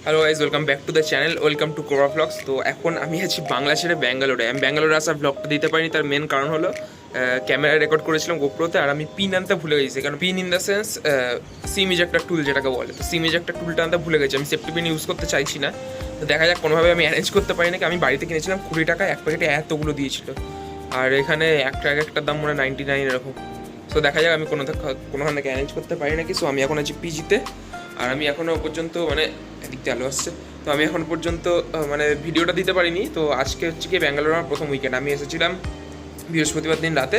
Hello guys, welcome back to the channel, welcome to কোরা blogs. তো এখন আমি আছি বাংলা ছেড়ে ব্যাঙ্গালোরে। আমি ব্যাঙ্গালোরে আসার ব্লগটা দিতে পারিনি, তার মেন কারণ হলো ক্যামেরা রেকর্ড করেছিলাম গোপ্রোতে, আর আমি পিন আনতে ভুলে গেছি। কারণ pin in the sense SIM ejector tool যেটাকে বলে, তো সিম ইজেক্টর টুলটা আনতে ভুলে গেছি। আমি সেফটি পিন ইউজ করতে চাইছি না, তো দেখা যাক কোনোভাবে আমি অ্যারেঞ্জ করতে পারি নাকি। আমি বাড়িতে কিনেছিলাম 20 টাকায়, এক প্যাকেটে এতগুলো দিয়েছিল, আর এখানে একটার দাম মনে হয় 99 এরকম। সো দেখা যাক আমি কোনোখান থেকে অ্যারেঞ্জ করতে পারি নাকি। সো আমি এখন আছি পিজিতে, আর আমি এখনও পর্যন্ত মানে এদিকটা আলো আসছে, তো আমি এখন পর্যন্ত মানে ভিডিওটা দিতে পারিনি। তো আজকে হচ্ছে কি ব্যাঙ্গালোর আমার প্রথম উইকেন্ড। আমি এসেছিলাম বৃহস্পতিবার দিন রাতে,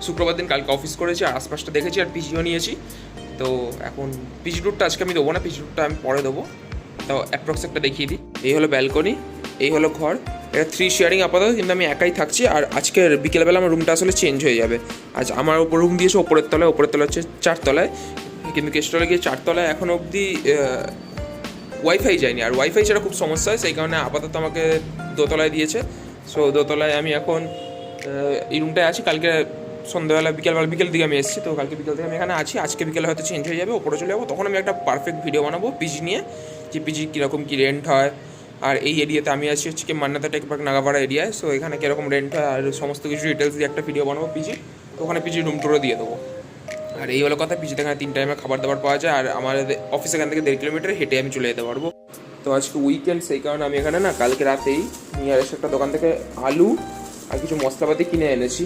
শুক্রবার দিন কালকে অফিস করেছি, আর আশপাশটা দেখেছি, আর পিজিও নিয়েছি। তো এখন পিজি ট্যুরটা আজকে আমি দেবো না, পিজি ট্যুরটা আমি পরে দেবো। তো অ্যাপ্রক্স একটা দেখিয়ে দিই। এই হলো ব্যালকনি, এই হলো ঘর। এটা 3 শেয়ারিং আপাতত, কিন্তু আমি একাই থাকছি। আর আজকের বিকেলবেলা আমার রুমটা আসলে চেঞ্জ হয়ে যাবে। আজ আমার উপর রুম দিয়েছে ওপরের তলায় হচ্ছে 4 তলায়, কিন্তু কেস্টলে গিয়ে 4 তলায় এখনও অবধি ওয়াইফাই যায়নি, আর ওয়াইফাই ছাড়া খুব সমস্যা হয়, সেই কারণে আপাতত আমাকে দোতলায় দিয়েছে। সো দোতলায় আমি এখন এই রুমটায় আছি। কালকে সন্ধ্যাবেলা বিকেল দিকে আমি এসেছি, তো কালকে বিকেল থেকে আমি এখানে আছি। আজকে বিকেলে হয়তো চেঞ্জ হয়ে যাবে, ওপরে চলে যাবো। তখন আমি একটা পারফেক্ট ভিডিও বানাবো পিজি নিয়ে, যে পিজি কীরকম কী রেন্ট হয়। আর এই এরিয়াতে আমি আছি হচ্ছে কি মান্নাতা টেকপার্ক নাগাপাড়া এরিয়ায়। সো এখানে কীরকম রেন্ট হয় আর সমস্ত কিছু ডিটেলস দিয়ে একটা ভিডিও বানাবো পিজি। তো ওখানে পিজি রুম টুরও দিয়ে দেবো। আর এই হলো কথা, পিজিতে এখানে 3 টাইমে খাবার দাবার পাওয়া যায়, আর আমার অফিস এখান থেকে 1.5 কিলোমিটার হেঁটে আমি চলে যেতে পারবো। তো আজকে উইকেন্ড, সেই কারণে আমি এখানে না কালকে রাতেই নিয়ারেস্ট একটা দোকান থেকে আলু আর কিছু মশলাপাতি কিনে এনেছি।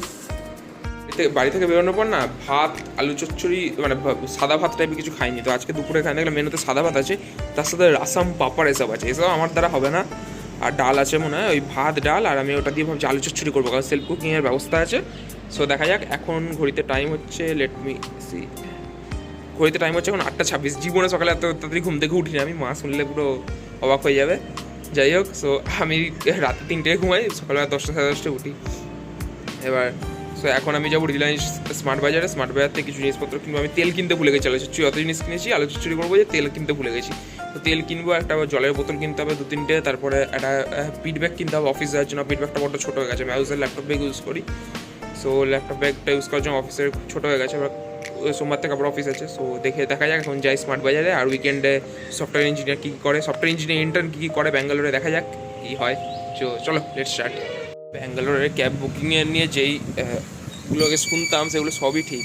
বাড়ি থেকে বেরোনোর পর না ভাত, আলু চচ্চড়ি, মানে সাদা ভাত টাইপের কিছু খাইনি। তো আজকে দুপুরে খাই দেখলাম মেনুতে সাদা ভাত আছে, তার সাথে রাসাম পাপড় এসব আছে। এসব আমার দ্বারা হবে না। আর ডাল আছে মনে হয়, ওই ভাত ডাল, আর আমি ওটা দিয়ে ভাবছি আলু চচ্চড়ি করবো, কারণ সেলফ কুকিংয়ের ব্যবস্থা আছে। সো দেখা যাক। এখন ঘড়িতে টাইম হচ্ছে, ঘড়িতে টাইম হচ্ছে এখন 8:26। জীবনে সকালে এত তাড়াতাড়ি ঘুম থেকে উঠিনি আমি, মা শুনলে পুরো অবাক হয়ে যাবে। যাই হোক, সো আমি রাতে 3টায় ঘুমাই, সকালবেলা 10টা সাড়ে 10টায় উঠি। এবার সো এখন আমি যাবো রিলায়েন্স স্মার্ট বাজারে থেকে কিছু জিনিসপত্র কিনবো। আমি তেল কিনতে ভুলে গেছি, আলু চচ্চড়ি অত জিনিস কিনেছি, আলু চচ্চড়ি করবো, যে তেল কিনতে ভুলে গেছি। তো তেল কিনবো, একটা জলের বোতল কিনতে হবে 2-3টে, তারপরে একটা পিডব্যাগ কিনতে হবে অফিস যাওয়ার জন্য। পিডব্যাগটা বড্ড ছোটো হয়ে গেছে, আমি হাউসের ল্যাপটপ ব্যাগ ইউজ করি। সো ল্যাপটপ ব্যাগটা ইউজ করার জন্য অফিসের ছোটো হয়ে গেছে। এবার সোমবার থেকে আবার অফিস আছে। সো দেখা যাক এখন যাই স্মার্ট বাজারে। আর উইকেন্ডে সফটওয়্যার ইঞ্জিনিয়ার কী করে, সফটওয়্যার ইঞ্জিনিয়ার ইন্টার্ন কী করে ব্যাঙ্গালোরে, দেখা যাক কী হয়। চলো লেটস স্টার্ট। ব্যাঙ্গালোরের ক্যাব বুকিংয়ে নিয়ে যেই গুলোকে শুনতাম সেগুলো সবই ঠিক।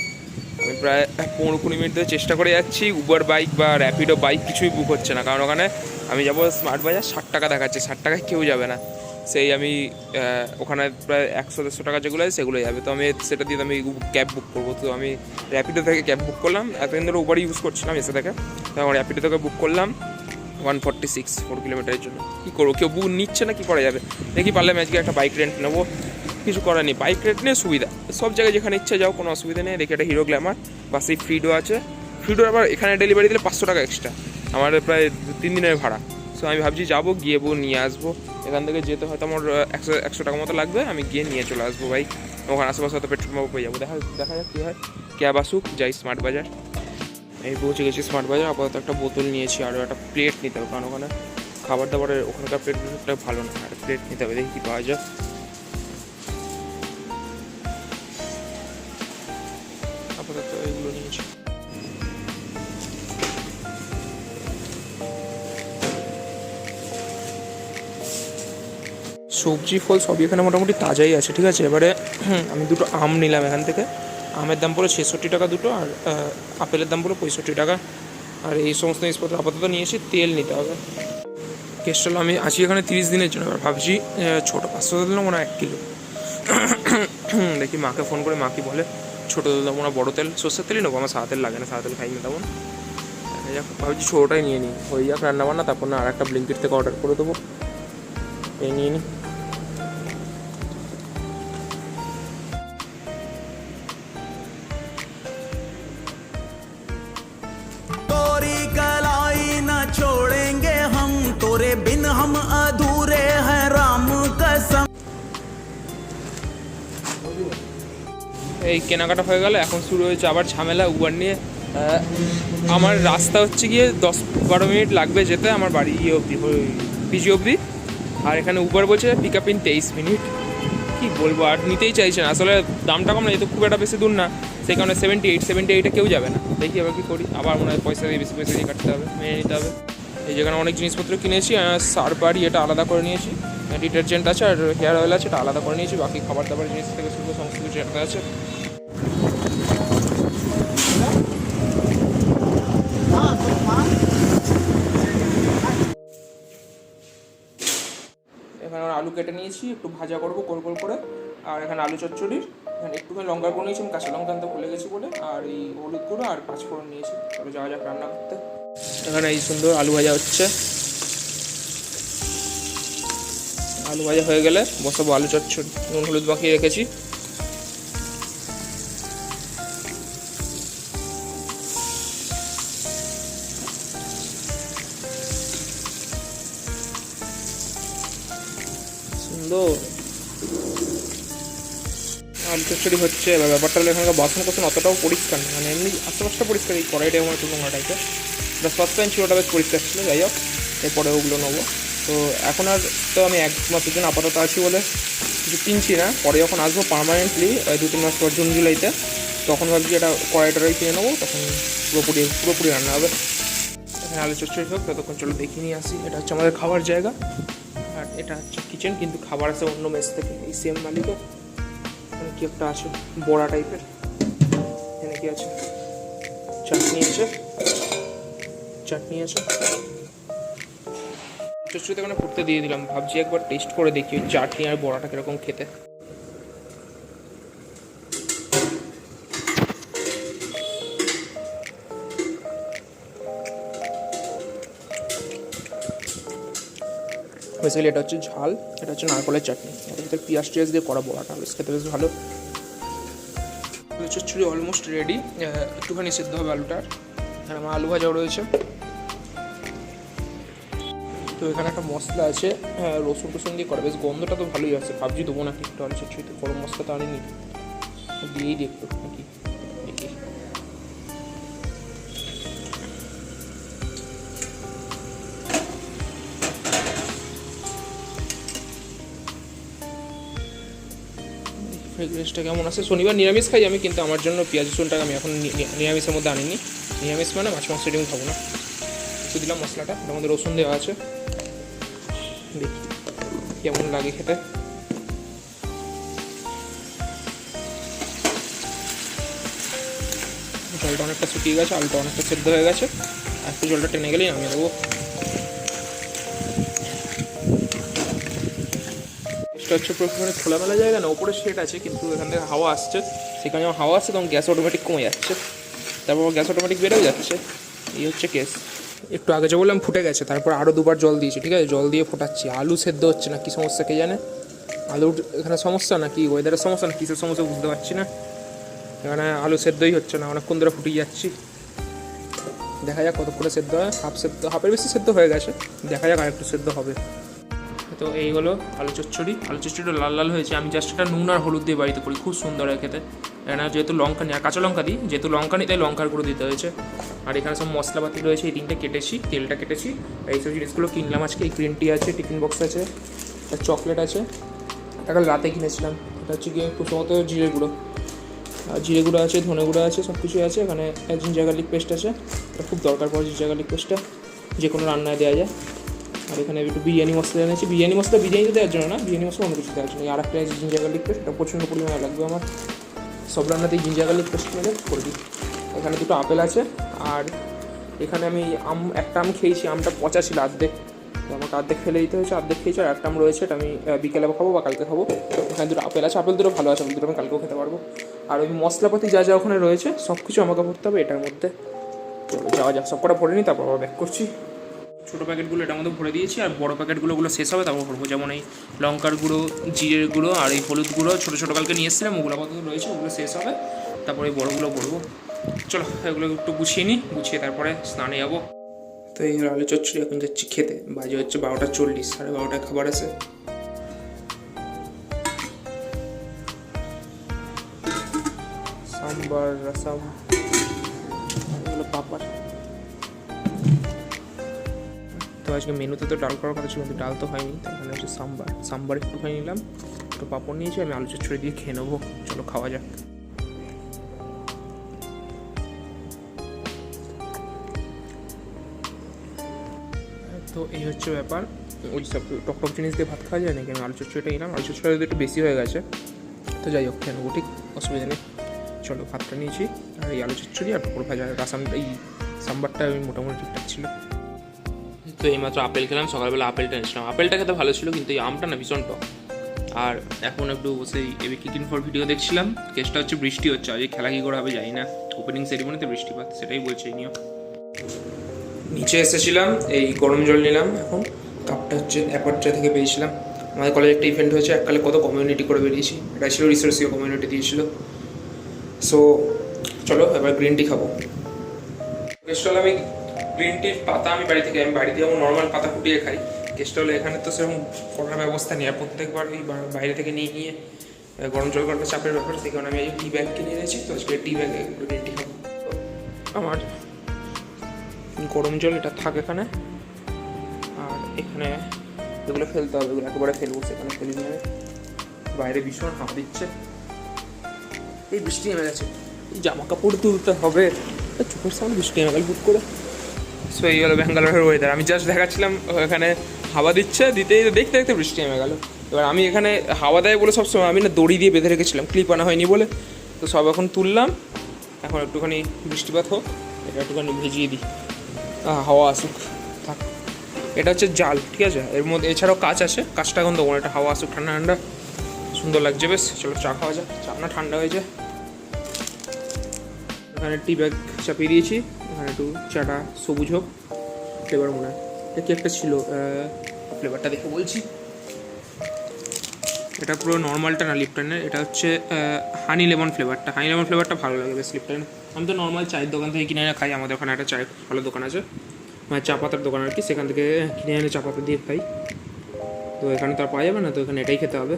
আমি প্রায় 15-20 মিনিট ধরে চেষ্টা করে যাচ্ছি, উবার বাইক বা র্যাপিডো বাইক কিছুই বুক হচ্ছে না। কারণ ওখানে আমি যাবো স্মার্ট বাজার, 60 টাকা দেখাচ্ছে, 60 টাকায় কেউ যাবে না। সেই আমি ওখানে প্রায় 100-150 টাকা যেগুলো আছে সেগুলো যাবে। তো আমি সেটা দিয়ে আমি ক্যাব বুক করবো। তো আমি র্যাপিডো থেকে ক্যাব বুক করলাম, এতদিন ধরে উবার ইউজ করছিলাম এসে থেকে। তো আমার র্যাপিডো থেকে বুক করলাম 146 4 কিলোমিটারের জন্য। কী করবো, কেউ বুক নিচ্ছে না, কী করা যাবে। দেখি পারলে আমি আজকে একটা বাইক রেন্ট নেবো, কিছু করার নেই। বাইক রেন্ট নিয়ে সুবিধা, সব জায়গায় যেখানে ইচ্ছে যাও, কোনো অসুবিধা নেই। দেখি একটা হিরো গ্ল্যামার বা সেই ফ্রিডো আছে। ফ্রিডোর আবার এখানে ডেলিভারি দিলে 500 টাকা এক্সট্রা, আমার প্রায় 3 দিনের ভাড়া। সো আমি ভাবছি যাবো, গিয়ে নিয়ে আসবো। এখান থেকে যেতে হয়তো আমার 100 টাকা মতো লাগবে, আমি গিয়ে নিয়ে চলে আসবো বাইক। ওখানে আশেপাশে হয়তো পেট্রোল পাম্প পেয়ে যাবো। দেখা যাক কী হয়। ক্যাব আসুক, যাই স্মার্ট বাজার। আমি পৌঁছে গেছি স্মার্ট বাজার। আপাতত একটা বোতল নিয়েছি, আরও একটা প্লেট নিতে হবে, কারণ ওখানে খাবার দাবারের ওখানকার প্লেটটা ভালো না। আর প্লেট নিতে হবে, দেখি কী পাওয়া যায়। আপাতত এগুলো নিয়েছি। সবজি ফল সবই এখানে মোটামুটি তাজাই আছে, ঠিক আছে। এবারে আমি 2টো আম নিলাম এখান থেকে। আমের দাম পড়লো 66 টাকা দুটো, আর আপেলের দাম পড়লো 65 টাকা। আর এই সমস্ত জিনিসপত্র আপাতত নিয়েছি। তেল নিতে হবে। কেস্টল আমি আছি এখানে 30 দিনের জন্য। এবার ভাবছি ছোটো 500 তেল নেবো না 1 কিলো। দেখি মাকে ফোন করে, মা কি বলে। ছোটো তেল দেবো না বড়ো তেল, সর্ষের তেলই নেবো, আমার সাদা তেল লাগে না, সাদা তেল খাই না তেমন। ভাবছি ছোটোটাই নিয়ে নিই, হয়ে যাক রান্নাবান্না। তারপর না আর একটা ব্লিঙ্কিট থেকে অর্ডার করে দেবো, এই নিয়ে নিই। এই কেনাকাটা হয়ে গেল, এখন শুরু হয়েছে আবার ঝামেলা উবার নিয়ে। আমার রাস্তা হচ্ছে গিয়ে 10-12 মিনিট লাগবে যেতে আমার বাড়ি অবধি, পিজি অবধি। আর এখানে উবার বলছে পিক আপ ইন 23 মিনিট। কী বলবো, আর নিতেই চাইছে না। আসলে দামটা কম না, যেহেতু খুব একটা বেশি দূর না, সেই কারণে 78-78 কেউ যাবে না। দেখি আবার কী করি, আবার মনে হয় পয়সা দিয়ে বেশি পয়সা দিয়ে কাটতে হবে, মেনে নিতে হবে। এই যেখানে অনেক জিনিসপত্র কিনেছি, সার্ফার এটা আলাদা করে নিয়েছি, ডিটারজেন্ট আছে আর হেয়ার অয়েল আছে, এটা আলাদা করে নিয়েছি। বাকি খাবার দাবার জিনিস থেকে শুরু করে সমস্ত কিছু একটা আছে। এখানে আলু কেটে নিয়েছি, একটু ভাজা করবো গোল গোল করে। আর এখানে আলু চচ্চড়ি, এখানে একটুখানি লঙ্কা গুঁড়ো নিয়েছি, আমি কাঁচা লঙ্কা আনতে ভুলে গেছি বলে। আর এই হলুদ গুঁড়ো আর পাঁচফোড়ন নিয়েছি। তবে যাওয়া যাক রান্না করতে। এখানে এই সুন্দর আলু ভাজা হচ্ছে। আলু ভাজা হয়ে গেলে বসাবো আলু চচ্চড়ি। নুন হলুদ মাখিয়ে রেখেছি। সুন্দর আলু চচ্চড়ি হচ্ছে। এবার ব্যাপারটা হলো এখানকার বাসন কোসন অতটাও পরিষ্কার না, মানে এমনি আশেপাশটা পরিষ্কার, এই কড়াইটা আমার একটু নোংরা টাইপের। ওটা সসপ্যান ছিল, ওটা বেশ পরিষ্কার ছিল। যাই হোক, এরপরে ওগুলো নেবো। তো এখন আর তো আমি 1 মাসের জন্য আপাতত আছি বলে কিছু কিনছি না। পরে যখন আসবো পার্মানেন্টলি 2-3 মাস পর, জুন জুলাইতে, তখন ভাবছি এটা কড়াইটাই কিনে নেবো, তখন পুরোপুরি রান্না হবে। এখানে আলু চচ্চড়ি হোক, ততক্ষণ চলো দেখিয়ে নিয়ে আসি। এটা হচ্ছে আমাদের খাবার জায়গা, আর এটা হচ্ছে কিচেন, কিন্তু খাবার আছে অন্য মেস থেকে, এই সেম মালিকের। এখানে কি একটা আছে বড়া টাইপের, এখানে কি আছে, চাটনি আছে চচ্চড়িতে এখানে ফুটতে দিয়ে দিলাম। ভাবছি একবার টেস্ট করে দেখি ওই চাটনি আর বড়াটা কিরকম খেতে। বেসিক্যালি এটা হচ্ছে ঝাল, এটা হচ্ছে নারকলের চাটনি, এটার ভিতরে পেঁয়াজ টিয়াজ দিয়ে করা বড়াটা, বেশ খেতে বেশ ভালো। চচ্চড়ি অলমোস্ট রেডি, একটুখানি সেদ্ধ হবে আলুটার। আর আমার আলু ভাজাও রয়েছে। তো এখানে একটা মশলা আছে, রসুন টসুন দিয়ে করা, বেশ গন্ধটা তো ভালোই আছে। ভাবছি দেবো নাকি একটু আলু চচ্চড়িতে, গরম মশলা তো আনিনি, দিয়েই দিই একটু নাকি দেখি। ফ্রেগরেন্সটা কেমন আছে? শনিবার নিরামিষ খাই আমি, কিন্তু আমার জন্য পেঁয়াজ রসুনটাকে আমি এখন নিরামিষের মধ্যে আনিনি। নিরামিষ মানে মাছ মাংস ডিম খাবো না। একটু দিলাম মশলাটা, ওটার মধ্যে রসুন দেওয়া আছে, দেখি কেমন লাগে খেতে। জলটা অনেকটা শুকিয়ে গেছে, আলুটা অনেকটা সেদ্ধ হয়ে গেছে, আর একটু জলটা টেনে গেলেই নামিয়ে দেবো। এটা হচ্ছে প্রথমে খোলামেলা জায়গা না, ওপরে শেড আছে, কিন্তু এখান থেকে হাওয়া আসছে। সেখানে হাওয়া আসছে তখন গ্যাস অটোমেটিক কমে যাচ্ছে, তারপর গ্যাস অটোমেটিক বেড়েও যাচ্ছে। এই হচ্ছে কেস। একটু আগে যে বললাম ফুটে গেছে, তারপর আরও 2বার জল দিয়েছি, ঠিক আছে? জল দিয়ে ফোটাচ্ছি। আলু সেদ্ধ হচ্ছে না, কী সমস্যা কে জানে। আলুর এখানে সমস্যা না, কি ওয়েদারের সমস্যা না, কিসের সমস্যা বুঝতে পারছি না। এখানে আলু সেদ্ধই হচ্ছে না, অনেকক্ষণ ধরে ফুটিয়ে যাচ্ছি। দেখা যাক কতক্ষণে সেদ্ধ হয়। হাফের বেশি সেদ্ধ হয়ে গেছে, দেখা যাক আর একটু সেদ্ধ হবে। তো এই হলো আলু চচ্চড়িটা লাল লাল হয়েছে। আমি জাস্ট একটা নুন আর হলুদ দিয়ে বাড়িতে করি, খুব সুন্দর হয় খেতে। এখানে যেহেতু লঙ্কা নিই, আর কাঁচা লঙ্কা দিই, যেহেতু লঙ্কা নিই তাই লঙ্কার গুঁড়ো দিতে হয়েছে। আর এখানে সব মশলাপাতি রয়েছে, এই 3টে কেটেছি, তেলটা কেটেছি। এইসব জিনিসগুলো কিনলাম আজকে। এই গ্রিন টি আছে, টিফিন বক্স আছে, একটা চকলেট আছে, এটা রাতে কিনেছিলাম। এটা হচ্ছে গিয়ে প্রথমত জিরে গুঁড়ো আছে, ধনে গুঁড়ো আছে, সব কিছুই আছে। এখানে জিঞ্জার গার্লিক পেস্ট আছে, এটা খুব দরকার পড়ে জিঞ্জার গার্লিক পেস্টটা, যে কোনো রান্নায় দেওয়া যায়। আর এখানে একটু বিরিয়ানি মশলা এনেছি। বিরিয়ানিতে দেওয়ার জন্য না, বিরিয়ানি মশলা অন্য কিছু দেওয়ার জন্য। আর একটা আছে জিঞ্জার গার্লিক পেস্ট, এটা প্রচণ্ড পরিমাণে লাগবে আমার। সব রান্নাতেই জিঞ্জার গার্লিক পেস্ট মেরে করে দিই। এখানে 2টো আপেল আছে। আর এখানে আমি একটা আম খেয়েছি, আমটা পচা ছিল অর্ধেক, তো আমাকে অর্ধেক ফেলে দিতে হয়েছে। অর্ধেক খেয়েছি, আর একটা আম রয়েছে, এটা আমি বিকেলে খাবো বা কালকে খাবো। এখানে 2টো আপেল আছে, আপেল 2টো ভালো আছে, আপেল 2টো আমি কালকেও খেতে পারবো। আর ওই মশলাপাতি যা যা ওখানে রয়েছে সব কিছু আমাকে ভরতে হবে এটার মধ্যে। যাওয়া যাক, সব কটা ভরে নিই, তারপর আবার ব্যাক করছি। ছোটো প্যাকেটগুলো এটার মধ্যে ভরে দিয়েছি, আর বড়ো প্যাকেটগুলো শেষ হবে তারপর ভরবো। যেমন এই লঙ্কার গুঁড়ো, জিরের গুঁড়ো আর এই হলুদ গুঁড়ো ছোটো কালকে নিয়ে এসেছিলাম, ওগুলো আপাতত রয়েছে, ওগুলো শেষ হবে, তারপরে এই বড়োগুলো ভরবো। চলো এগুলো একটু গুছিয়ে নিই, গুছিয়ে তারপরে স্নানে যাবো। তো এই আলু চচ্চড়ি এখন যাচ্ছি খেতে। বাজে হচ্ছে 12:40, 12:30 খাবার আছে। সাম্বার, রসম, এগুলো পাপড়। তো আজকে মেনুতে তো ডাল করার কথা ছিল, কিন্তু ডাল তো হয়নি, তাই এখানে হচ্ছে সাম্বার একটুখানি নিলাম, একটু পাঁপড় নিয়েছি। আমি আলু চচ্চড়ি দিয়ে খেয়ে নেবো। চলো খাওয়া যাক। তো এই হচ্ছে ব্যাপার। ওই সব টকটক জিনিস দিয়ে ভাত খাওয়া যায় নাকি, আমি আলু চচ্চড়িটা নিলাম। আলু চচ্চড়িটা যদি একটু বেশি হয়ে গেছে, তো যাই হোক কেন ঠিক অসুবিধা নেই। চলো ভাতটা নিয়েছি, আর এই আলু চচ্চড়ি আর পকোড়া ভাজা, এই সাম্বারটা আমি মোটামুটি ঠিকঠাক ছিল। তো এইমাত্র আপেল খেলাম, সকালবেলা আপেলটা নিয়েছিলাম। আপেলটা খেতে ভালো ছিল, কিন্তু এই আমটা না ভীষণ টক। আর এখন একটু সেই এবি কিকিং ফর ভিডিও দেখছিলাম। কেসটা হচ্ছে বৃষ্টি হচ্ছে, আজ খেলা কী করে হবে জানি না। ওপেনিং সেরিমনিতে বৃষ্টিপাত, সেটাই বলছে এই নিয়ম। নিচে এসেছিলাম, এই গরম জল নিলাম। এখন কাপটা হচ্ছে অ্যাপারটা থেকে পেয়েছিলাম। আমাদের কলেজে একটা ইভেন্ট হয়েছে, এককালে কত কমিউনিটি করে বেরিয়েছি। এটা ছিল রিসোর্সীয় কমিউনিটি দিয়েছিল। সো চলো এবার গ্রিন টি খাবো। কেসটা আমি গ্রিন টির পাতা আমি বাড়িতে যেমন নর্মাল পাতা ফুটিয়ে খাই। কেসটা হলো এখানে তো সেরকম করার ব্যবস্থা নেই, আর প্রত্যেকবার এই বাইরে থেকে নিয়ে গরম জল করাটা চাপের ব্যাপার। সেই কারণে আমি এই টি ব্যাগ কিনে এনেছি, তো আজকে টি ব্যাগে গ্রিন টি খাবো। আমার গরম জল এটা থাক এখানে, আর এখানে এগুলো ফেলতে হবে, এগুলো একেবারে ফেলবো, সেখানে ফেলি নিয়ে। বাইরে ভীষণ হাওয়া দিচ্ছে, এই বৃষ্টি নেমে গেছে, এই জামা কাপড় তুলতে হবে, চোখের সামনে বৃষ্টি নেমে গেল বুট করে। সো এই হলো ব্যাঙ্গালোরের ওয়েদার। আমি জাস্ট দেখাচ্ছিলাম এখানে হাওয়া দিচ্ছে, দেখতে দেখতে বৃষ্টি নেমে গেল। এবার আমি এখানে হাওয়া দেয় বলে সবসময় আমি না দড়ি দিয়ে বেঁধে রেখেছিলাম, ক্লিপ আনা হয়নি বলে। তো সব এখন তুললাম, এখন একটুখানি বৃষ্টিপাত হোক, এটা একটুখানি ভিজিয়ে দিই, হাওয়া আসুক থাক। এটা হচ্ছে জাল, ঠিক আছে, এর মধ্যে এছাড়াও কাঁচ আছে, কাঁচটা এখন দেবো, এটা হাওয়া আসুক ঠান্ডা ঠান্ডা, সুন্দর লাগছে বেশ। চলো চা খাওয়া যাক, চা না ঠান্ডা হয়ে যায়। এখানে টি ব্যাগ চাপিয়ে দিয়েছি, এখানে একটু চাটা সবুজ হোক, ফ্লেভার মনে হয় এটা কি একটা ছিল, ফ্লেভারটা দেখে বলছি। এটা পুরো নর্মালটা না লিপটনের, এটা হচ্ছে হানি লেমন ফ্লেভারটা। হানি লেমন ফ্লেভারটা ভালো লাগে বেশ লিপটনের। আমি তো নর্মাল চায়ের দোকান থেকে কিনে এনে খাই, আমাদের ওখানে একটা চায়ের ভালো দোকান আছে, মানে চা পাতার দোকান আর কি, সেখান থেকে কিনে এনে চা পাতা দিয়ে খাই। তো এখানে তো আর পাওয়া যাবে না, তো এখানে এটাই খেতে হবে।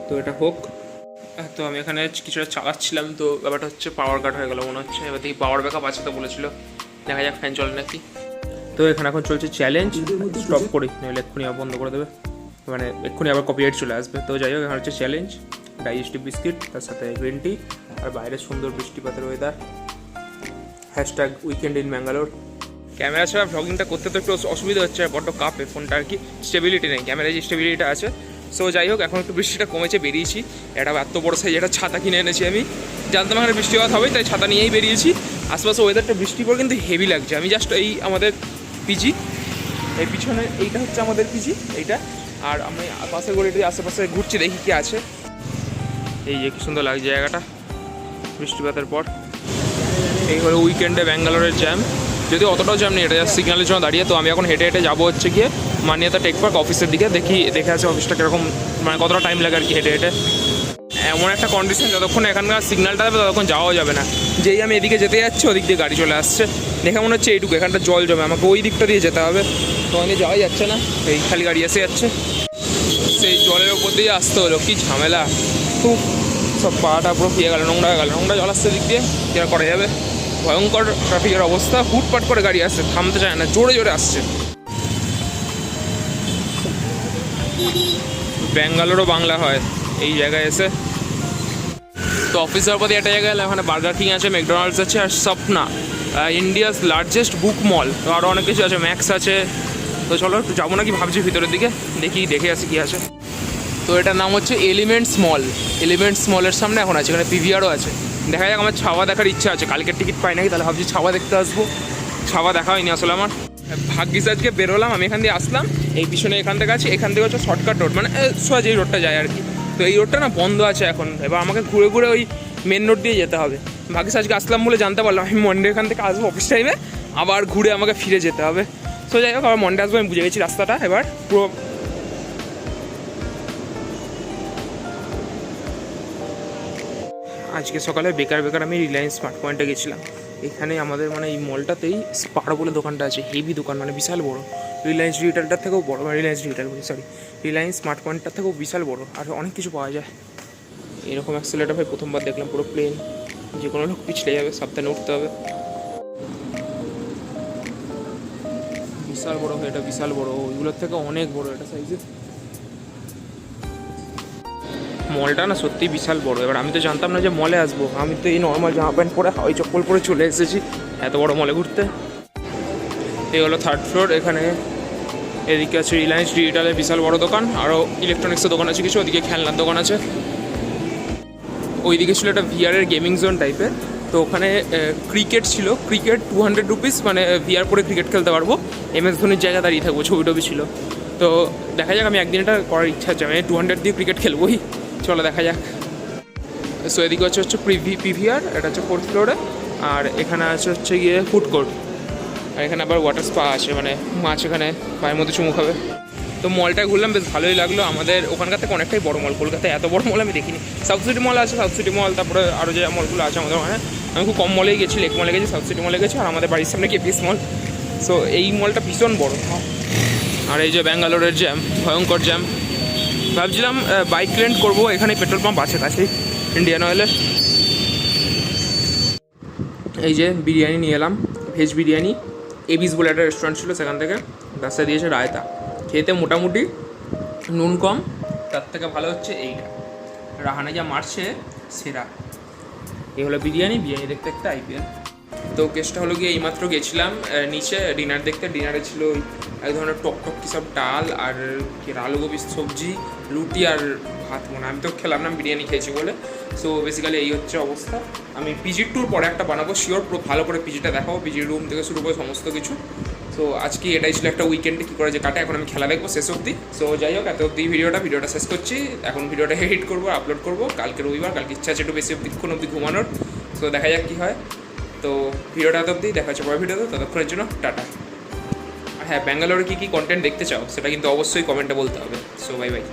তো এটা হোক। তো আমি এখানে কিছুটা চালাচ্ছিলাম, তো ব্যাপারটা হচ্ছে পাওয়ার কাট হয়ে গেলো মনে হচ্ছে। এবার দেখি পাওয়ার ব্যাকআপ আছে তো বলেছিল, দেখা যাক ফ্যান চলে নাকি। তো এখানে এখন চলছে চ্যালেঞ্জ, স্টপ করি নইলে এক্ষুনি আবার বন্ধ করে দেবে, মানে এক্ষুনি আবার কপিরাইট চলে আসবে। তো যাই হোক, এখানে হচ্ছে চ্যালেঞ্জ, ডাইজেস্টিভ বিস্কিট, তার সাথে গ্রিন টি, আর বাইরে সুন্দর বৃষ্টিপাতের weather, hashtag weekend in Bangalore. Camera ছাড়া ভ্লগিংটা করতে তো একটু অসুবিধা হচ্ছে, বড্ড কাপে ফোনটা আর কি, স্টেবিলিটি নেই, ক্যামেরায় যে স্টেবিলিটিটা আছে। সো যাই হোক, এখন একটু বৃষ্টিটা কমেছে, বেরিয়েছি। এটা এত বড় সাইজ একটা ছাতা কিনে এনেছি আমি, জানতাম এখানে বৃষ্টিপাত হবে, তাই ছাতা নিয়েই বেরিয়েছি। আশপাশে ওয়েদারটা বৃষ্টির পর কিন্তু হেভি লাগছে। আমি জাস্ট এই আমাদের পিজি, এই পিছনে এইটা হচ্ছে আমাদের পিজি এইটা, আর আমি পাশের গলিতে আশেপাশে ঘুরছি, দেখি কি আছে। এই যে কি সুন্দর লাগছে জায়গাটা বৃষ্টিপাতের পর। এই হলো উইকেন্ডে ব্যাঙ্গালোরের জ্যাম, যদি অতটাও জ্যাম নেই, এটা জাস্ট সিগন্যালের জন্য দাঁড়িয়ে। তো আমি এখন হেঁটে হেঁটে যাবো হচ্ছে গিয়ে মানিয়াতা টেক পার্ক অফিসের দিকে, দেখে আছে অফিসটা কীরকম, মানে কতটা টাইম লাগে আর কি হেঁটে হেঁটে। এমন একটা কন্ডিশন, যতক্ষণ এখানকার সিগন্যালটা দেবে ততক্ষণ যাওয়াও যাবে না। যেই আমি এদিকে যেতে যাচ্ছি, ওদিক দিয়ে গাড়ি চলে আসছে, দেখে মনে হচ্ছে এইটুকু এখানটা জল জমে, আমাকে ওই দিকটা দিয়ে যেতে হবে, তো ওখানে যাওয়াই যাচ্ছে না, এই খালি গাড়ি এসে যাচ্ছে, সেই জলের ওপর দিয়ে আসতে হলো, কি ঝামেলা। খুব সব পাটা পুরো ফিয়ে গেল, নোংরা হয়ে গেল, নোংরা জল আসছে দিক দিয়ে, কেনা করা যাবে। ভয়ঙ্কর ট্রাফিকের অবস্থা, হুটপাট করে গাড়ি আসছে, থামতে চায় না, জোরে জোরে আসছে। ব্যাঙ্গালোরও বাংলা হয় এই জায়গায় এসে। তো অফিসের পথে একটা জায়গায় এলাম, এখানে বার্গার কিং আছে, ম্যাকডোনাল্ডস আছে, আর স্বপ্না, ইন্ডিয়াস লার্জেস্ট বুক মল, তো আরও অনেক কিছু আছে, ম্যাক্স আছে। তো চলো একটু যাবো নাকি ভাবছি ভিতরের দিকে, দেখে আসি কী আছে। তো এটার নাম হচ্ছে এলিমেন্টস মল। এলিমেন্টস মলের সামনে এখন আছে, এখানে পিভিআরও আছে। দেখা যাক, আমার ছাওয়া দেখার ইচ্ছা আছে, কালকের টিকিট পাই নাকি, তাহলে ভাবছি ছাওয়া দেখতে আসবো। ছাওয়া দেখা হয়নি আসলে আমার, ভাগ্যিস আজকে বেরোলাম। আমি এখান দিয়ে আসলাম, এই পিছনে এখান থেকে আছে, এখান থেকে হচ্ছে শর্টকাট রোড, মানে সোজা এই রোডটা যায় আর কি। তো এই রোডটা না বন্ধ আছে এখন, এবার আমাকে ঘুরে ঘুরে ওই মেন রোড দিয়ে যেতে হবে। ভাগ্যিস আজকে আসলাম বলে জানতে পারলাম, আমি মন্ডে এখান থেকে আসবো অফিস টাইমে, আবার ঘুরে আমাকে ফিরে যেতে হবে। সো যাই হোক, আবার মন্ডে আসবো, আমি বুঝে গেছি রাস্তাটা এবার পুরো। আজকে সকালে বেকার আমি রিলায়েন্স স্মার্ট পয়েন্টে গেছিলাম। এখানে আমাদের মানে এই মলটাতেই স্পার বলে দোকানটা আছে, হেভি দোকান, মানে বিশাল বড়, রিলায়েন্স ডিজিটালটার থেকেও বড়, রিলায়েন্স স্মার্ট পয়েন্টটার থেকেও বিশাল বড়, আর অনেক কিছু পাওয়া যায়। এরকম অ্যাক্সেলেটার ভাই প্রথমবার দেখলাম, পুরো প্লেন, যে কোনো লোক পিছলে যাবে, সাবধানে উঠতে হবে। বিশাল বড়, এটা বিশাল বড়, ওইগুলোর থেকে অনেক বড় এটা সাইজে। মলটা না সত্যি বিশাল বড়। এবার আমি তো জানতাম না যে মলে আসবো, আমি তো এই নর্মাল জামা প্যান্ট পরে হাওয়াই চপ্পল পরে চলে এসেছি এত বড় মলে ঘুরতে। এই হলো 3rd ফ্লোর। এখানে এদিকে আছে রিলায়েন্স ডিজিটালের বিশাল বড় দোকান, আরও ইলেকট্রনিক্সের দোকান আছে কিছু, ওদিকে খেলনার দোকান আছে। ওইদিকে ছিল একটা ভিআরের গেমিং জোন টাইপের, তো ওখানে ক্রিকেট ছিল, ক্রিকেট 200 রুপিস, মানে ভিআর পরে ক্রিকেট খেলতে পারবো, MS ধোনির জায়গা দাঁড়িয়ে থাকবো, ছবি টবি ছিল। তো দেখা যাক, আমি একদিন এটা করার ইচ্ছা আছে, আমি 200 দিয়ে ক্রিকেট খেলবোই, চলো দেখা যাক। সো এদিকে হচ্ছে পিভিআর, এটা হচ্ছে 4th ফ্লোরে, আর এখানে হচ্ছে গিয়ে ফুড কোর্ট, আর এখানে আবার ওয়াটার স্পা আছে, মানে মাছ এখানে পায়ের মধ্যে চুমু খাবে। তো মলটা ঘুরলাম, বেশ ভালোই লাগলো। আমাদের ওখানকার থেকে অনেকটাই বড় মল, কলকাতায় এত বড় মল আমি দেখিনি। সাউথ সিটি মল আছে, সাউথ সিটি মল, তারপরে আরও যে মলগুলো আছে আমাদের ওখানে, আমি খুব কম মলেই গেছি, লেক মলে গেছি, সাউথ সিটি মলে গেছি, আর আমাদের বাড়ির সামনে কেপিএস মল। সো এই মলটা ভীষণ বড়। আর এই যে ব্যাঙ্গালোরের জ্যাম, ভয়ঙ্কর জ্যাম। ভাবছিলাম বাইক রেন্ট করবো, এখানে পেট্রোল পাম্প আছে কাছেই, ইন্ডিয়ান অয়েলের। এই যে বিরিয়ানি নিয়ে এলাম, ভেজ বিরিয়ানি, এবিস বলে একটা রেস্টুরেন্ট ছিল, সেখান থেকে রাস্তায় দিয়েছে রায়তা। খেতে মোটামুটি নুন কম, তার থেকে ভালো হচ্ছে এইটা, রাহানে যা মারছে সেরা। এই হলো বিরিয়ানি, বিরিয়ানি দেখতে দেখতে IPL। তো কেসটা হলো গিয়ে এইমাত্র গেছিলাম নিচে ডিনার দেখতে। ডিনারে ছিল এক ধরনের টক কী সব ডাল আর আলু গোবির সবজি, রুটি আর ভাত। মনে আমি তো খেলাম না, বিরিয়ানি খেয়েছি বলে। সো বেসিক্যালি এই হচ্ছে অবস্থা। আমি পিজির ট্যুর পরে একটা বানাবো শিওর, পুরো ভালো করে পিজিটা দেখাবো, পিজির রুম থেকে শুরু করে সমস্ত কিছু। সো আজকে এটাই ছিল একটা উইকেন্ডে কী করে যে কাটে। এখন আমি খেলা দেখবো শেষ অবধি। সো যাই হোক, এত অবধি ভিডিওটা শেষ করছি। এখন ভিডিওটা এডিট করবো, আপলোড করবো কালকে রবিবার, কালকে ইচ্ছা আছে একটু বেশি অবধি ঘুমানোর। সো দেখা যাক কী হয়। তো ভিডিওটা এত অবধি, দেখা হচ্ছে পরের ভিডিওতে, ততক্ষণের জন্য টাটা। আর হ্যাঁ, ব্যাঙ্গালোরে কী কী কন্টেন্ট দেখতে চাও সেটা কিন্তু অবশ্যই কমেন্টে বলতে হবে। So bye bye.